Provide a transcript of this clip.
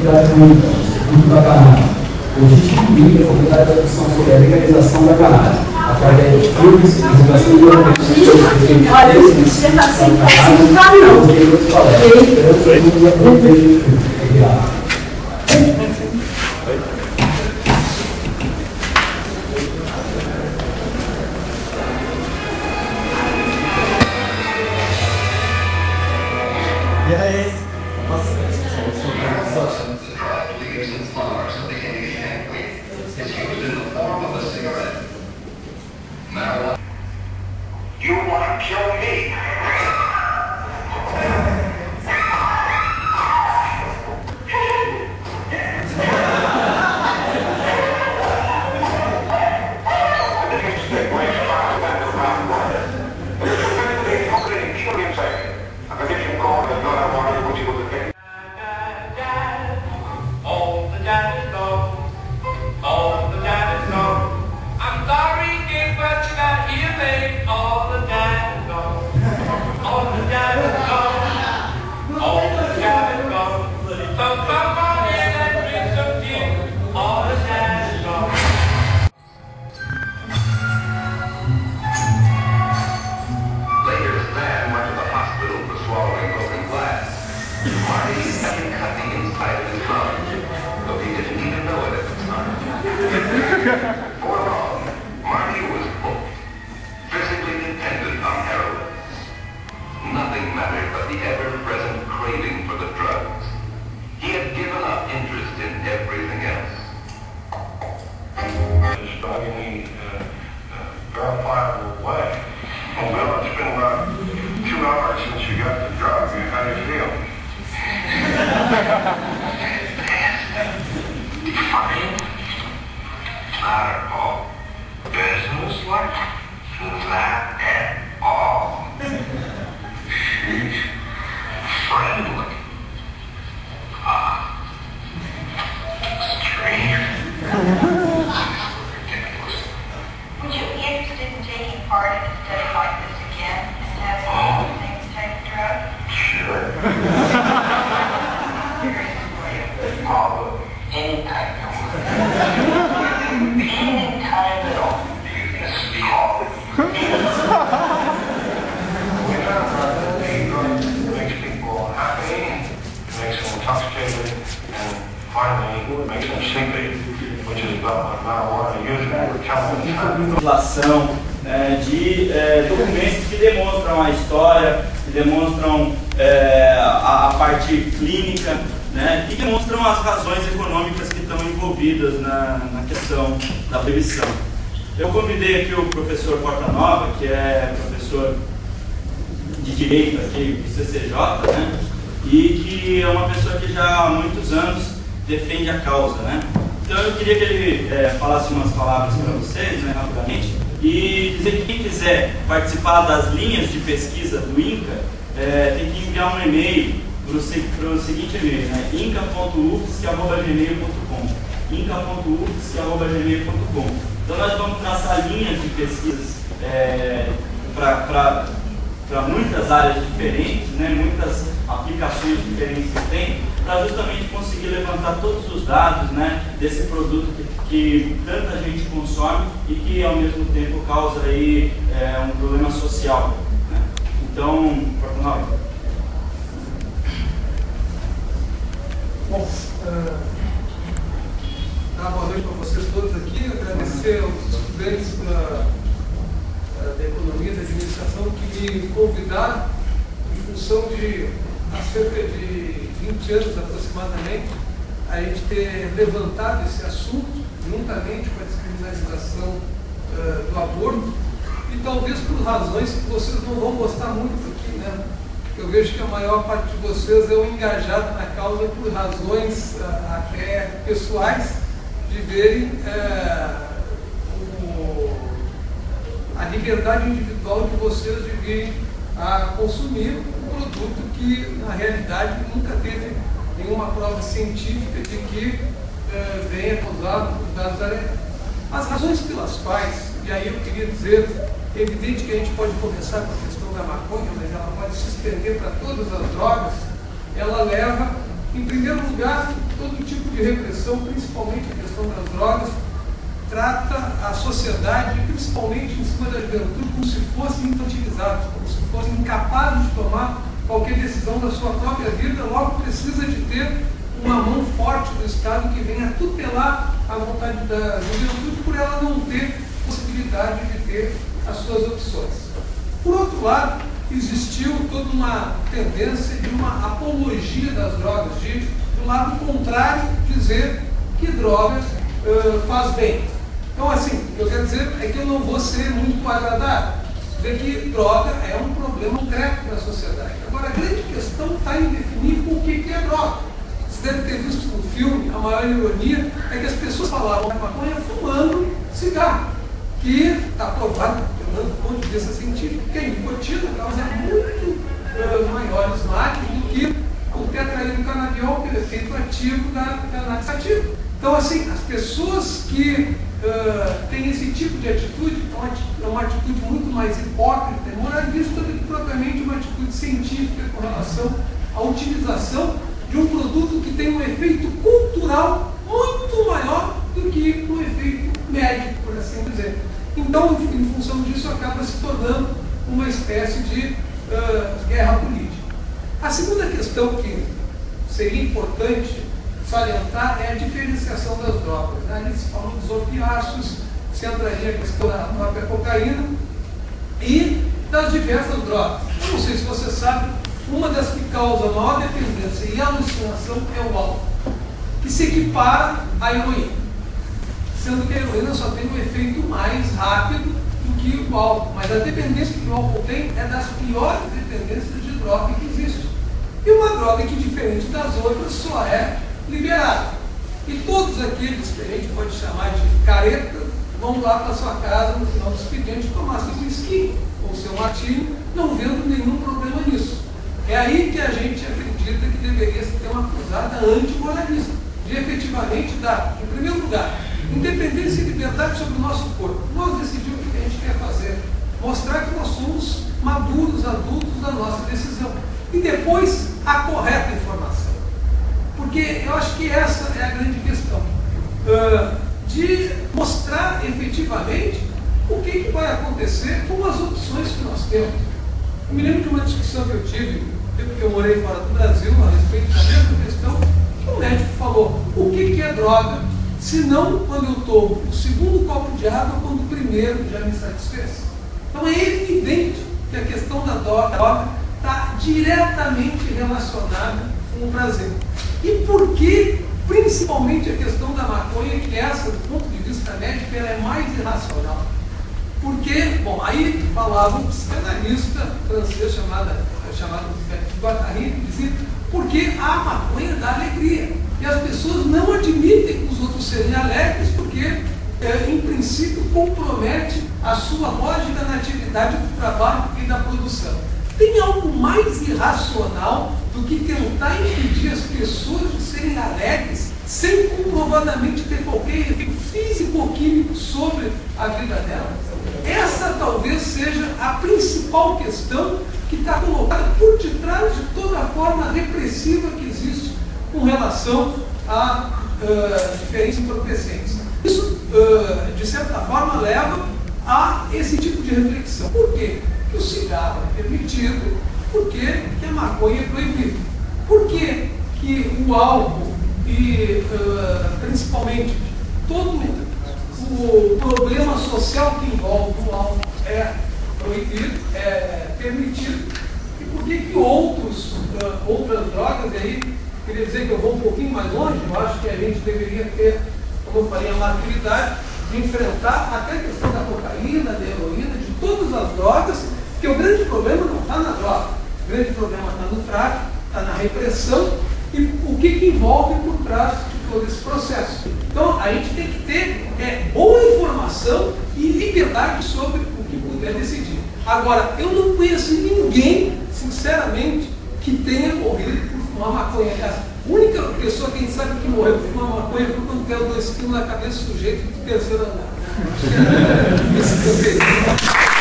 atividade pública, Instituto da Cannabis. O objetivo é fomentar a discussão sobre a legalização da cannabis, através de filmes, divulgação de documentos. Olha, o bicho já está sem peça no caminhão. E aí? You want to kill me? Marty was hooked, physically dependent on heroin. Nothing mattered but the ever-present craving for the drugs. He had given up interest in everything else. Just not in any verifiable way. Well, it's been about 2 hours since you got the drug. How do you feel? Fine. Not at all. Business-like? Not at all. She's friendly. Strange. Ridiculous. Would you be interested in taking part in a study like this again and have some things take the drug? Sure. Anytime. Anytime at all. You can call. It makes people happy, makes them intoxicated, and finally makes them sleepy, which is about what marijuana usually tells Relação de documentos que demonstram a história, que demonstram a parte clínica, né, e demonstram as razões econômicas que estão envolvidas na questão da proibição. Eu convidei aqui o professor Portanova, que é professor de Direito aqui do CCJ, né, e que é uma pessoa que já há muitos anos defende a causa, né. Então eu queria que ele falasse umas palavras para vocês, né, rapidamente, e dizer que quem quiser participar das linhas de pesquisa do INCA tem que enviar um e-mail para o seguinte e-mail, né, inca.ufsc@gmail.com, inca.ufsc@gmail.com. Então nós vamos traçar linhas de pesquisas para muitas áreas diferentes, né, muitas aplicações diferentes que tem, para justamente conseguir levantar todos os dados, né, desse produto que tanta gente consome e que ao mesmo tempo causa aí um problema social, né. Então, Portanova. Bom, boa noite para vocês todos aqui. Agradecer aos estudantes da Economia e da Administração que me convidaram em função de, há cerca de 20 anos aproximadamente, a gente ter levantado esse assunto juntamente com a descriminalização do aborto, e talvez por razões que vocês não vão gostar muito aqui, né? Eu vejo que a maior parte de vocês é engajado na causa por razões até pessoais, de verem a liberdade individual de vocês de virem a consumir um produto que, na realidade, nunca teve nenhuma prova científica de que venha causar danos alertas. As razões pelas quais, e aí eu queria dizer, é evidente que a gente pode começar com a questão da maconha, mas ela pode se estender para todas as drogas. Ela leva, em primeiro lugar, todo de repressão, principalmente a questão das drogas, trata a sociedade, principalmente em cima da juventude, como se fossem infantilizados, como se fossem incapazes de tomar qualquer decisão da sua própria vida, logo precisa de ter uma mão forte do Estado que venha tutelar a vontade da juventude por ela não ter possibilidade de ter as suas opções. Por outro lado, existiu toda uma tendência de uma apologia das drogas, do lado contrário, dizer que drogas faz bem. Então, assim, o que eu quero dizer é que eu não vou ser muito agradável, dizer que droga é um problema concreto na sociedade. Agora, a grande questão está em definir o que é droga. Você deve ter visto no filme, a maior ironia é que as pessoas falavam da maconha fumando cigarro, que está provado, pelo menos do ponto de vista científico, que a nicotina causa muito maiores males do que o tetraidrocanabiol, que é o efeito ativo da cannabis sativa. Então, assim, as pessoas que têm esse tipo de atitude, é uma atitude muito mais hipócrita e moralista do que propriamente uma atitude científica com relação à utilização de um produto que tem um efeito cultural muito maior do que um efeito médico, por assim dizer. Então, em função disso, acaba se tornando uma espécie de guerra política. A segunda questão que seria importante salientar é a diferenciação das drogas. Ali se fala dos opiáceos, se entraria a questão da própria cocaína e das diversas drogas. Eu não sei se você sabe, uma das que causa maior dependência e alucinação é o álcool, que se equipara à heroína, sendo que a heroína só tem um efeito mais rápido do que o álcool, mas a dependência que o álcool tem é das piores dependências de droga que existe. E uma droga que, diferente das outras, só é liberada. E todos aqueles que a gente pode chamar de careta vão lá para sua casa no final do expediente tomar seu whisky ou seu martini, não vendo nenhum problema nisso. É aí que a gente acredita que deveria ter uma cruzada antimoralista, de efetivamente dar, em primeiro lugar, independência e liberdade sobre o nosso corpo. Nós decidimos o que a gente quer fazer, mostrar que nós somos maduros, adultos da nossa decisão. E depois, a correta informação. Porque eu acho que essa é a grande questão. De mostrar efetivamente o que vai acontecer com as opções que nós temos. Eu me lembro de uma discussão que eu tive, porque eu morei fora do Brasil, a respeito da mesma questão, que o médico falou: o que é droga, se não quando eu tomo o segundo copo de água, quando o primeiro já me satisfez? Então é evidente que a questão da droga está diretamente relacionada com o prazer. E por que, principalmente, a questão da maconha, que essa, do ponto de vista médico, ela é mais irracional? Porque, bom, aí falava um psicanalista francês chamado Guattari, que dizia: porque a maconha dá alegria. E as pessoas não admitem os outros serem alegres, porque, em princípio, compromete a sua lógica na atividade do trabalho e da produção. Tem algo mais irracional do que tentar impedir as pessoas de serem alegres sem comprovadamente ter qualquer efeito físico ou químico sobre a vida delas? Essa talvez seja a principal questão que está colocada por detrás de toda a forma repressiva que existe com relação a diferentes entorpecentes. Isso, de certa forma, leva a esse tipo de reflexão. Por quê? Que o cigarro é permitido, por que a maconha é proibida? Por que o álcool e, principalmente, todo o problema social que envolve o álcool é proibido, é permitido? E por que outras drogas, e aí queria dizer que eu vou um pouquinho mais longe, eu acho que a gente deveria ter, como eu falei, a maturidade de enfrentar até a questão da cocaína, da heroína, de todas as drogas, porque o grande problema não está na droga, o grande problema está no tráfico, está na repressão e o que envolve por trás de todo esse processo. Então, a gente tem que ter boa informação e liberdade sobre o que puder decidir. Agora, eu não conheço ninguém, sinceramente, que tenha morrido por fumar maconha. A única pessoa que a gente sabe que morreu por fumar maconha foi quando caiu 2 quilos na cabeça do sujeito do terceiro andar. Esse que eu vejo.